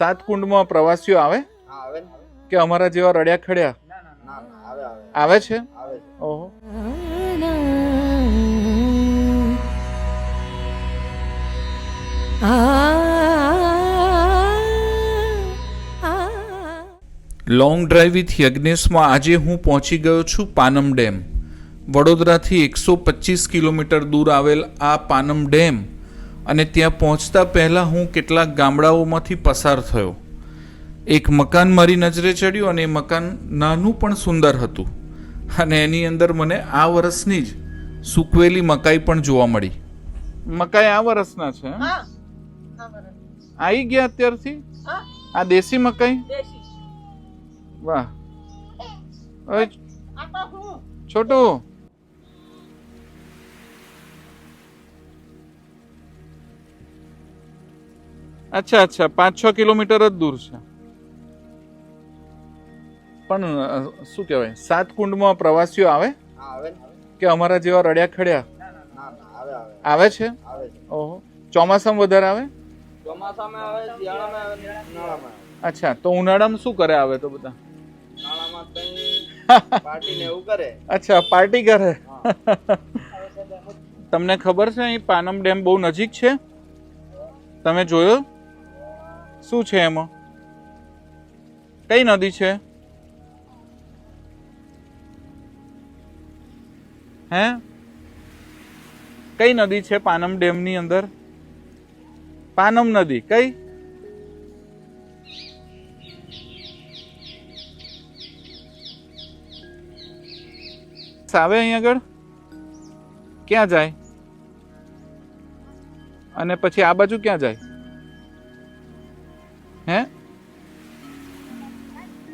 સાત કુંડમાં પ્રવાસીઓ આવે કે અમારા જેવા રડ્યા ખડ્યા આવે છે? ઓહો. લોંગ ડ્રાઈવ વિથ યજ્ઞેશમાં આજે હું પહોંચી ગયો છું પાનમ ડેમ. વડોદરાથી 125 કિલોમીટર દૂર આવેલ આ પાનમ ડેમ, અને ત્યાં પહોંચતા પહેલાં હું કેટલાક ગામડાઓમાંથી પસાર થયો. એક મકાન મારી નજરે ચડ્યું અને એ મકાન નાનું પણ સુંદર હતું, અને એની અંદર મને આ વર્ષની જ સૂકવેલી મકાઈ પણ જોવા મળી. મકાઈ આ વર્ષના છે? આવી ગયા અત્યારથી? આ દેશી મકાઈ? વાહ. છોટું, અચ્છા 5-6 કિલોમીટર જ દૂર છે. પણ શું કહેવાય, સાત કુંડમાં પ્રવાસીઓ આવે કે અમારા જેવા રડ્યા ખડ્યા આવે છે? ઓહો. ચોમાસામાં વધારે આવે? અચ્છા, તો ઉનાળામાં શું કરે આવે તો બધા? અચ્છા, પાર્ટી કરે. તમને ખબર છે અહીં પાનમ ડેમ બહુ નજીક છે? તમે જોયો? શું છે એમાં? કઈ નદી છે? હે, કઈ નદી છે પાનમ ડેમ ની અંદર? પાનમ નદી. કઈ? આવે અહીં આગળ? ક્યાં જાય? અને પછી આ બાજુ ક્યાં જાય? હે,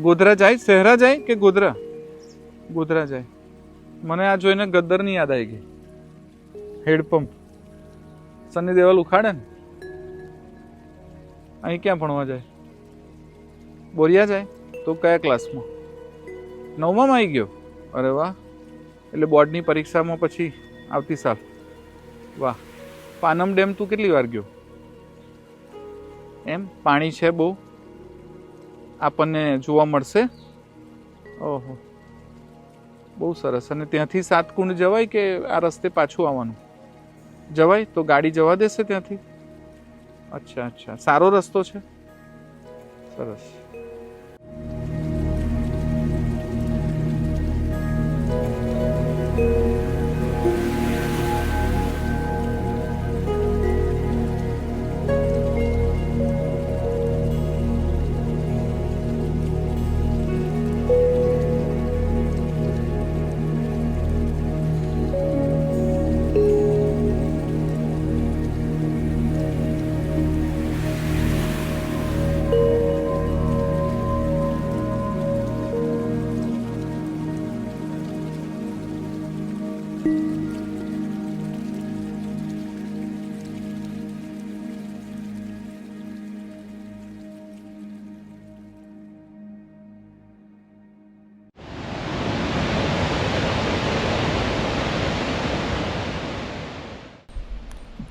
ગોધરા જાય? શહેરા જાય કે ગોધરા? ગોધરા જાય. મને આ જોઈને ગદ્દરની યાદ આવી ગઈ. હેડપંપ સની દેવલ ઉખાડે ને. અહીં ક્યાં ભણવા જાય? બોરિયા જાય? તો કયા ક્લાસમાં? 9માં આવી ગયો? અરે વાહ. એટલે બોર્ડની પરીક્ષામાં પછી આવતી સાલ. વાહ. પાનમ ડેમ તું કેટલી વાર ગયો? એમ? પાણી છે બહુ? આપણને જોવા મળશે? ઓહો, બહુ સરસ. અને ત્યાંથી સાત કુંડ જવાય કે આ રસ્તે પાછું આવવાનું? જવાય? તો ગાડી જવા દેશે ત્યાંથી? અચ્છા, સારો રસ્તો છે? સરસ.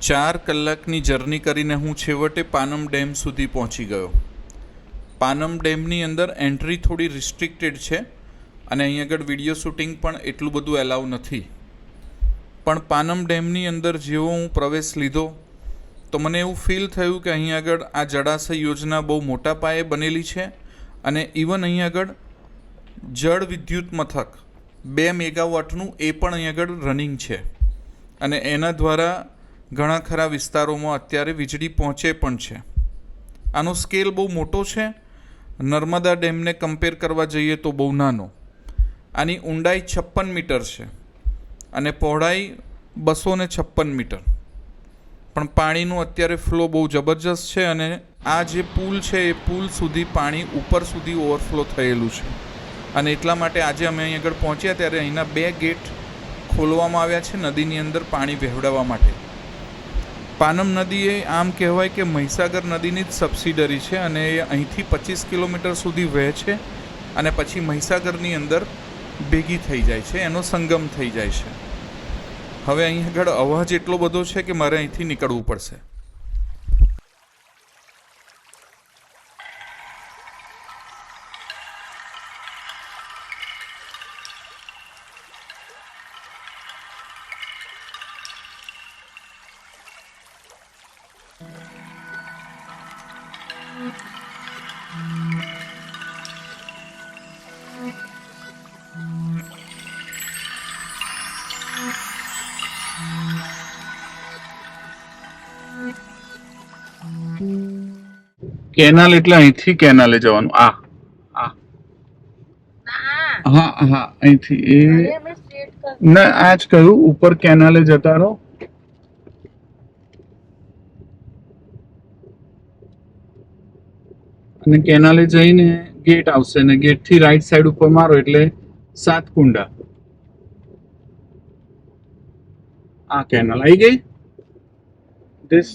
ચાર કલાકની જર્ની કરીને હું છેવટે પાનમ ડેમ સુધી પહોંચી ગયો. પાનમ ડેમની અંદર એન્ટ્રી થોડી રિસ્ટ્રિક્ટેડ છે, અને અહીં આગળ વિડીયો શૂટિંગ પણ એટલું બધું એલાઉ નથી. પણ પાનમ ડેમની અંદર જેવો હું પ્રવેશ લીધો તો મને એવું ફીલ થયું કે અહીં આગળ આ જળાશય યોજના બહુ મોટા પાયે બનેલી છે, અને ઇવન અહીં આગળ જળ વિદ્યુત મથક 2 મેગાવોટનું એ પણ અહીં આગળ રનિંગ છે, અને એના દ્વારા ઘણા ખરા વિસ્તારોમાં અત્યારે વીજળી પહોંચે પણ છે. આનો સ્કેલ બહુ મોટો છે. નર્મદા ડેમને કમ્પેર કરવા જઈએ તો બહુ નાનો. આની ઊંડાઈ 56 મીટર છે અને પહોળાઈ 256 મીટર. પણ પાણીનું અત્યારે ફ્લો બહુ જબરજસ્ત છે, અને આ જે પુલ છે એ પુલ સુધી પાણી ઉપર સુધી ઓવરફ્લો થયેલું છે. અને એટલા માટે આજે અમે અહીં આગળ પહોંચ્યા ત્યારે અહીંના 2 ગેટ ખોલવામાં આવ્યા છે નદીની અંદર પાણી વહેવડાવવા માટે. પાનમ નદી એ આમ કહેવાય કે મહીસાગર નદીની જ સબસિડરી છે, અને એ અહીંથી 25 કિલોમીટર સુધી વહે છે અને પછી મહીસાગરની અંદર ભેગી થઈ જાય છે, એનો સંગમ થઈ જાય છે. હવે અહીં આગળ અવાજ એટલો બધો છે કે મારે અહીંથી નીકળવું પડશે. કેનાલ એટલે અહીંથી કેનાલે જવાનું. આ હા હા અહીંથી એ ના આ જ કહ્યું, ઉપર કેનાલે જતા રહો. અને કેનાલે જઈને ગેટ આવશે ને ગેટ થી રાઈટ સાઈડ ઉપર મારો એટલે સાતકુંડા. આ કેનાલ આવી ગઈ. ધીસ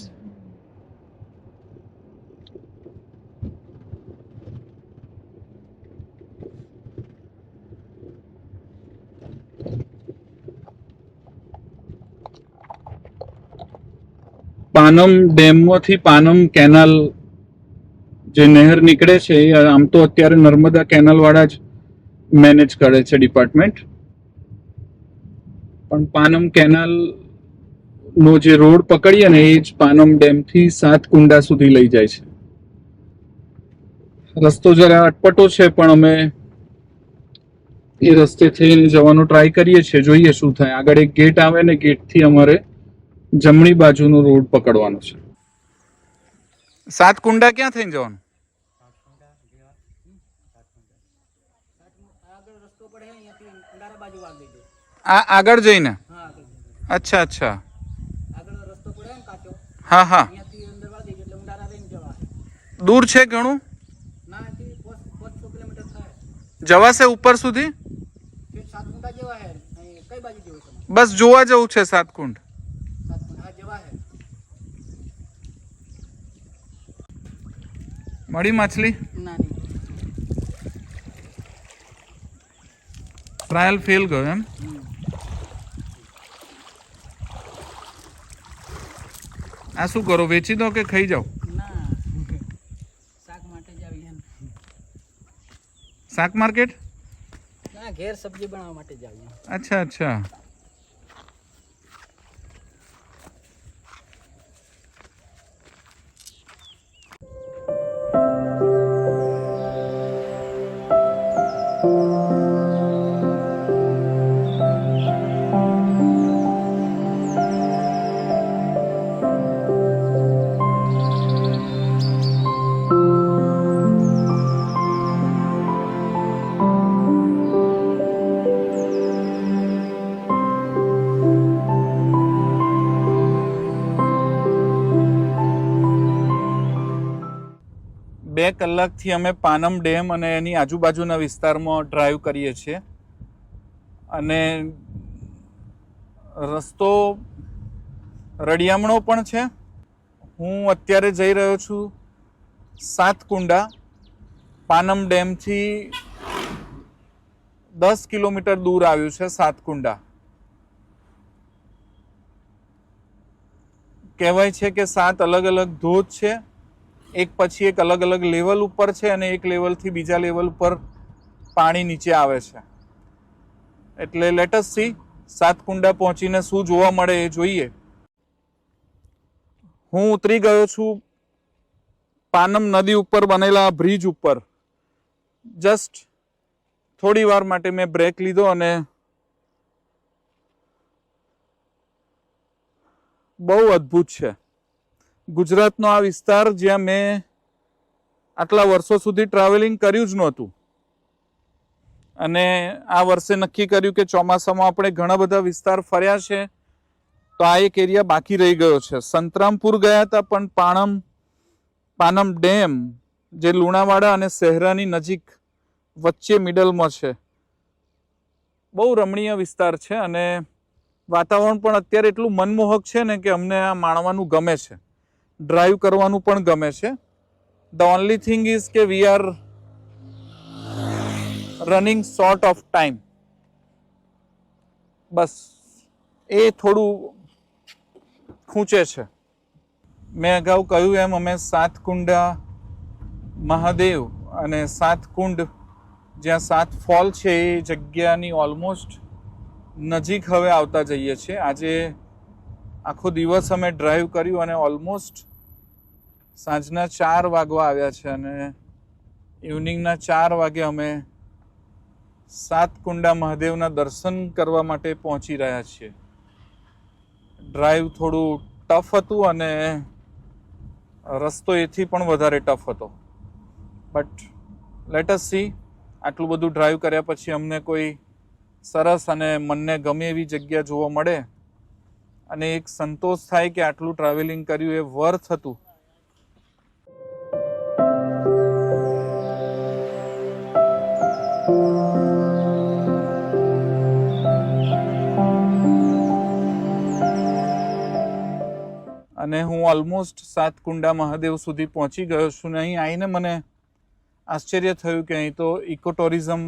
પાનમ ડેમમાંથી પાનમ કેનાલ જે નહેર નીકળે છે એ આમ તો અત્યારે નર્મદા કેનાલ વાળા જ મેનેજ કરે છે ડિપાર્ટમેન્ટ, પણ પાનમ કેનાલ નો જે રોડ પકડીએ ને એ જ પાનમ ડેમ થી સાતકુંડા સુધી લઈ જાય છે. રસ્તો જરા અટપટો છે પણ અમે એ રસ્તે થઈને જવાનો ટ્રાય કરીએ છીએ, જોઈએ શું થાય. આગળ એક ગેટ આવે ને ગેટ થી અમારે જમણી બાજુનો રોડ પકડવાનો છે. સાતકુંડા ક્યાં થઈને જવાનું? આ આગળ જઈને? અચ્છા અચ્છા. હા હા. દૂર છે ઘણું? જવાશે ઉપર સુધી? બસ જોવા જવું છે સાતકુંડ. મળી માછલી? ટ્રાયલ ફેલ ગયો એમ? આ શું કરો, વેચી દો કે ખાઈ જાઓ? શાક માર્કેટ? ના, ઘેર સબ્જી બનાવવા માટે જ આવીએ. અચ્છા અચ્છા. બે કલાકથી અમે પાનમ ડેમ અને એની આજુબાજુના વિસ્તારમાં ડ્રાઈવ કરીએ છીએ અને રસ્તો રળિયામણો પણ છે. હું અત્યારે જઈ રહ્યો છું સાતકુંડા. પાનમ ડેમથી 10 કિલોમીટર દૂર આવ્યું છે સાતકુંડા. કહેવાય છે કે 7 અલગ અલગ ધોધ છે, એક પછી એક અલગ અલગ લેવલ ઉપર છે અને એક લેવલથી બીજા લેવલ ઉપર પાણી નીચે આવે છે. એટલે લેટ અસ સી સાતકુંડા પહોંચીને શું જોવા મળે એ જોઈએ. હું ઉતરી ગયો છું પાનમ નદી ઉપર બનેલા બ્રિજ ઉપર. જસ્ટ થોડી વાર માટે મેં બ્રેક લીધો અને બહુ અદ્ભુત છે. ગુજરાતનો આ વિસ્તાર જ્યાં મેં આટલા વર્ષો સુધી ટ્રાવેલિંગ કર્યું જ નહોતું અને આ વર્ષે નક્કી કર્યું કે ચોમાસામાં આપણે ઘણા બધા વિસ્તાર ફર્યા છે તો આ એક એરિયા બાકી રહી ગયો છે. સંતરામપુર ગયા હતા પણ પાનમ ડેમ જે લુણાવાડા અને શહેરાની નજીક વચ્ચે મિડલમાં છે, બહુ રમણીય વિસ્તાર છે અને વાતાવરણ પણ અત્યારે એટલું મનમોહક છે ને કે અમને આ માણવાનું ગમે છે, ડ્રાઈવ કરવાનું પણ ગમે છે. ધ ઓનલી થિંગ ઇઝ કે we are running short of time. બસ એ થોડું ખૂંચે છે. મેં અગાઉ કહ્યું એમ અમે સાતકુંડા મહાદેવ અને સાતકુંડ જ્યાં 7 ફોલ છે એ જગ્યાની ઓલમોસ્ટ નજીક હવે આવતા જઈએ છીએ. આજે આખો દિવસ અમે ડ્રાઈવ કર્યું અને ઓલમોસ્ટ સાંજના 4 વાગવા આવ્યા છે અને ઇવનિંગના 4 વાગે અમે સાતકુંડા મહાદેવના દર્શન કરવા માટે પહોંચી રહ્યા છીએ. ડ્રાઈવ થોડું ટફ હતું અને રસ્તો એથી પણ વધારે ટફ હતો. બટ લેટ અસ સી, આટલું બધું ડ્રાઈવ કર્યા પછી અમને કોઈ સરસ અને મનને ગમે એવી જગ્યા જોવા મળે અને એક સંતોષ થાય કે આટલું ટ્રાવેલિંગ કર્યું એ વર્થ હતું. અને હું ઓલમોસ્ટ સાતકુંડા મહાદેવ સુધી પહોંચી ગયો છું ને અહીં આવીને મને આશ્ચર્ય થયું કે અહીં તો ઇકો ટુરિઝમ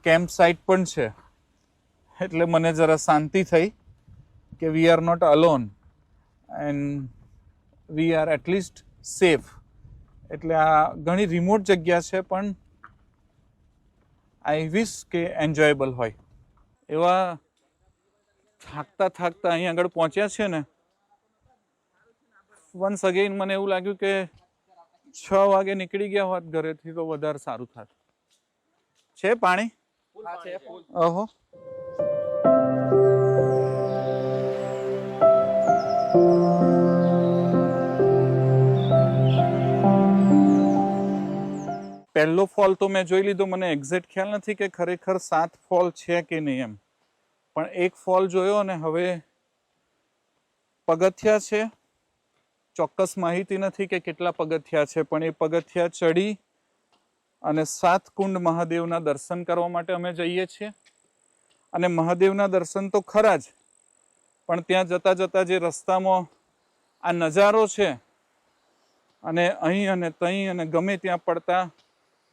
કેમ્પ સાઇટ પણ છે. એટલે મને જરા શાંતિ થઈ કે we are not alone and we are at least safe. એટલે આ ઘણી રિમોટ જગ્યા છે પણ આઈ વિશ કે એન્જોયેબલ હોય. એવા થાકતા અહીં આગળ પહોંચ્યા છે ને, વન્સ અગેન મને એવું લાગ્યું કે 6 વાગે નીકળી ગયા હોત ઘરેથી તો વધારે સારું થાત. છે પાણી? ઓહો, પહેલો ફોલ તો મેં જોઈ લીધો. મને એક્ઝેક્ટ ખ્યાલ નથી કે ખરેખર 7 ફોલ છે કે નહીં એમ, પણ એક ફોલ જોયો અને હવે પગથિયા છે. ચોક્કસ માહિતી નથી કે કેટલા પગથિયા છે, પણ એ પગથિયા ચડી અને સાતકુંડ મહાદેવના દર્શન કરવા માટે અમે જઈએ છીએ. અને મહાદેવના દર્શન તો ખરા જ, પણ ત્યાં જતા જતા જે રસ્તામાં આ નજારો છે અને અહીં અને તહીં અને ગમે ત્યાં પડતા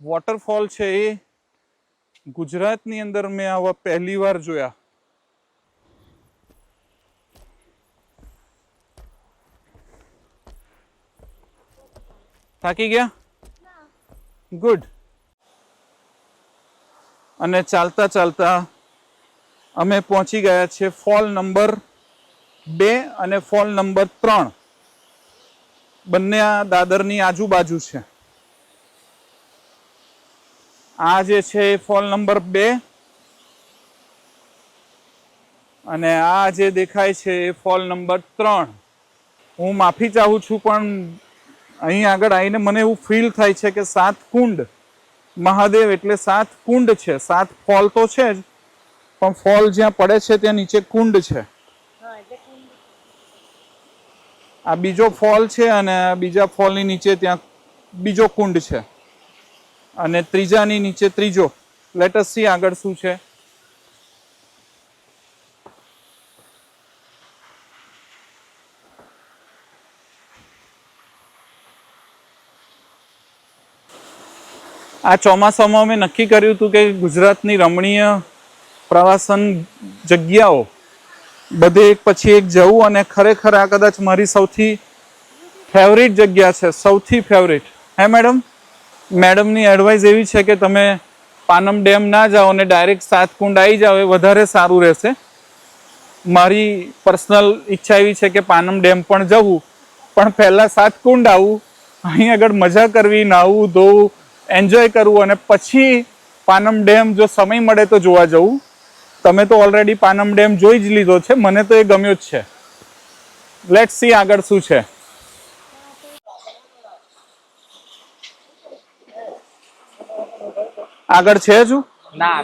વોટરફોલ છે, એ ગુજરાતની અંદર મેં આવા પહેલી વાર જોયા. થાકી ગયા? ગુડ. અને ચાલતા ચાલતા અમે પહોંચી ગયા છીએ ફોલ નંબર 2 અને ફોલ નંબર 3. બંને આ દાદરની આજુબાજુ છે. આ જે છે એ ફોલ નંબર 2 અને આ જે દેખાય છે એ ફોલ નંબર 3. હું માફી ચાહું છું પણ અહીં આગળ આવીને મને એવું ફીલ થાય છે કે સાતકુંડ મહાદેવ એટલે 7 કુંડ છે. 7 ફોલ તો છે જ, પણ ફોલ જ્યાં પડે છે ત્યાં નીચે કુંડ છે. આ બીજો ફોલ છે અને બીજા ફોલની નીચે ત્યાં બીજો કુંડ છે અને ત્રીજાની નીચે ત્રીજો. લેટ અસ સી આગળ શું છે. આ ચોમાસામાં અમે નક્કી કર્યું હતું કે ગુજરાતની રમણીય પ્રવાસન જગ્યાઓ બધે એક પછી એક જવું, અને ખરેખર આ કદાચ મારી સૌથી ફેવરિટ જગ્યા છે. સૌથી ફેવરિટ. હે મેડમ? મેડમની એડવાઇસ એવી છે કે તમે પાનમ ડેમ ના જાઓ અને ડાયરેક્ટ સાતકુંડ આવી જાઓ, એ વધારે સારું રહેશે. મારી પર્સનલ ઈચ્છા એવી છે કે પાનમ ડેમ પણ જવું, પણ પહેલાં સાતકુંડ આવું, અહીં આગળ મજા કરવી, નાહવું ધોવું, એન્જોય કરવું અને પછી પાનમ ડેમ જો સમય મળે તો જોવા જવું. તમે તો ઓલરેડી પાનમ ડેમ જોઈ જ લીધો છે, મને તો એ ગમ્યો જ છે. લેટ્સ સી આગળ શું છે. આગળ છે હજુ? ના,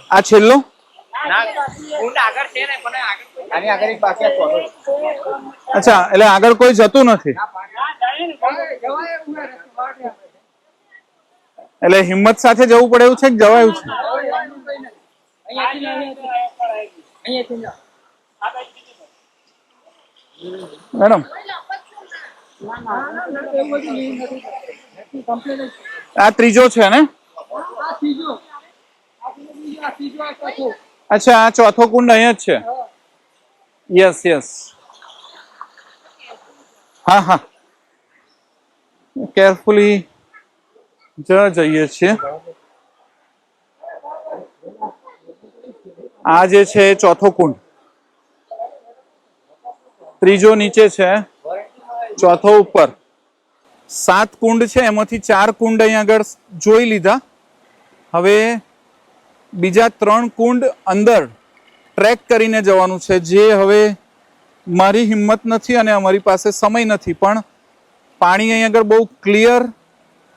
આ છેલ્લો? અચ્છા, એટલે આગળ કોઈ જતું નથી. એટલે હિંમત સાથે જવું પડે એવું છે કે જવાયું છે? મેડમ, આ ત્રીજો છે ને? અચ્છા, આ ચોથો કુંડ અહીંયા જ છે. યસ યસ, હા હા, કેરફુલી જઈએ છીએ. આ જે છે એ ચોથો કુંડ, ત્રીજો નીચે છે, ચોથો ઉપર. 7 કુંડ છે, એમાંથી 4 કુંડ અહીં આગળ જોઈ લીધા. હવે બીજા 3 કુંડ અંદર ટ્રેક કરીને જવાનું છે, જે હવે મારી હિંમત નથી અને અમારી પાસે સમય નથી. પણ પાણી અહીં આગળ બહુ ક્લિયર,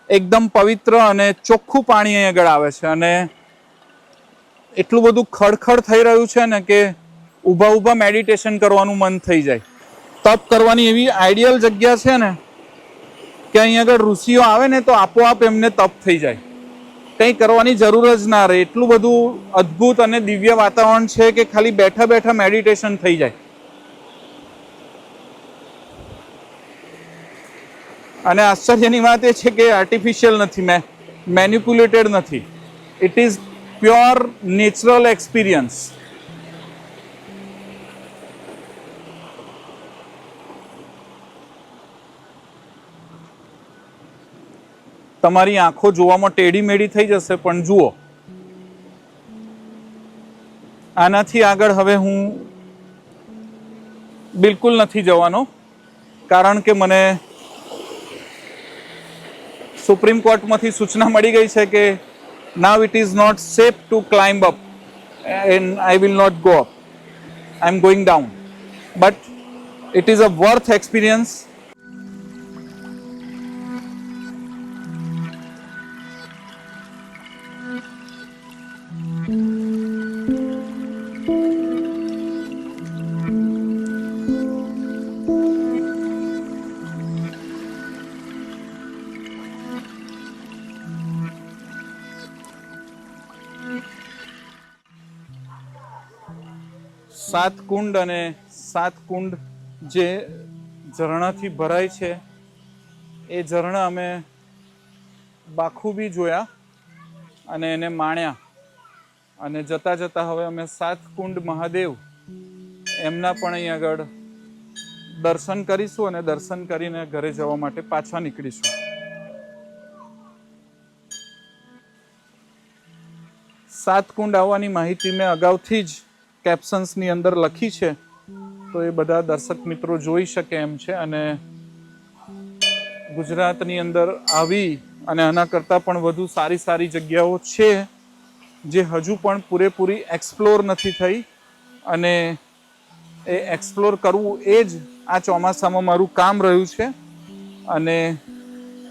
એકદમ પવિત્ર અને ચોખ્ખું પાણી અહીં આગળ આવે છે. અને એટલું બધું ખડખડ થઈ રહ્યું છે ને કે ઊભા ઊભા મેડિટેશન કરવાનું મન થઈ જાય. તપ કરવાની એવી આઈડિયલ જગ્યા છે ને કે અહીં આગળ ઋષિઓ આવે ને તો આપોઆપ એમને તપ થઈ જાય, કંઈ કરવાની જરૂર જ ના રહે. એટલું બધું અદ્ભુત અને દિવ્ય વાતાવરણ છે કે ખાલી બેઠા બેઠા મેડિટેશન થઈ જાય. અને આશ્ચર્યની વાત એ છે કે આર્ટિફિશિયલ નથી, મેનિપ્યુલેટેડ નથી. It is pure natural experience. તમારી આંખો જોવામાં ટેઢી મેઢી થઈ જશે, પણ જુઓ, આનાથી આગળ હવે હું બિલકુલ નથી જવાનો, કારણ કે મને સુપ્રીમ કોર્ટમાંથી સૂચના મળી ગઈ છે કે now it is not safe to climb up and I will not go up. I am going down, but it is a worth experience. સાત કુંડ અને સાત કુંડ જે ઝરણાથી ભરાય છે એ ઝરણા અમે બાખુબી જોયા અને એને માણ્યા. અને જતા જતા હવે અમે સાત કુંડ મહાદેવ એમના પણ અહીં આગળ દર્શન કરીશું અને દર્શન કરીને ઘરે જવા માટે પાછા નીકળીશું. સાત કુંડ આવવાની માહિતી મેં અગાઉથી જ કેપ્શન્સની અંદર લખી છે, તો એ બધા દર્શક મિત્રો જોઈ શકે એમ છે. અને ગુજરાતની અંદર આવી અને આના કરતાં પણ વધુ સારી સારી જગ્યાઓ છે જે હજુ પણ પૂરેપૂરી એક્સપ્લોર નથી થઈ. અને એ એક્સપ્લોર કરવું એ જ આ ચોમાસામાં મારું કામ રહ્યું છે. અને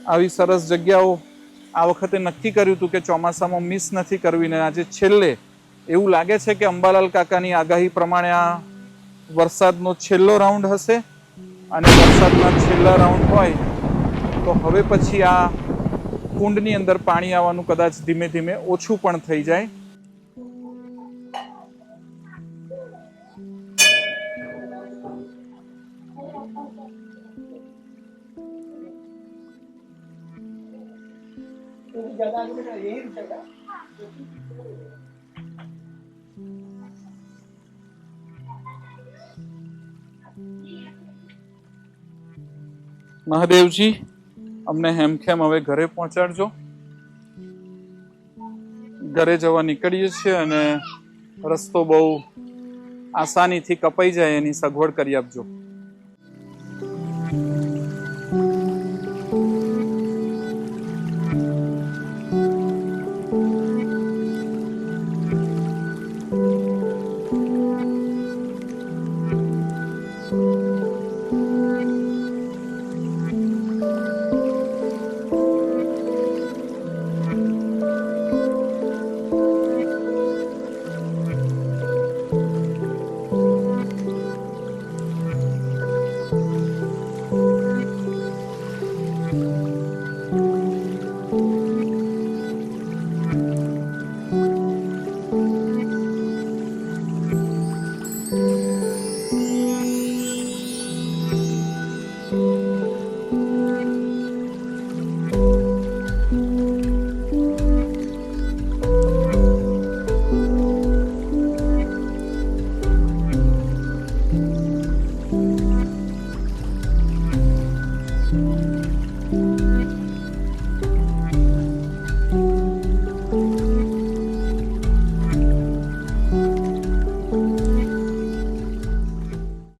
આવી સરસ જગ્યાઓ આ વખતે નક્કી કર્યું હતું કે ચોમાસામાં મિસ નથી કરવી. ને આજે છેલ્લે એવું લાગે છે કે અંબાલાલ કાકાની આગાહી પ્રમાણે આ વરસાદનો છેલ્લો રાઉન્ડ હશે. અને વરસાદના છેલ્લા રાઉન્ડ હોય તો હવે પછી આ કુંડની અંદર પાણી આવવાનું કદાચ ધીમે ધીમે ઓછું પણ થઈ જાય. મહાદેવજી, અમને હેમખેમ હવે ઘરે પહોંચાડજો. ઘરે જવા નીકળીએ છીએ અને રસ્તો બહુ આસાનીથી કપાઈ જાય એની સગવડ કરી આપજો.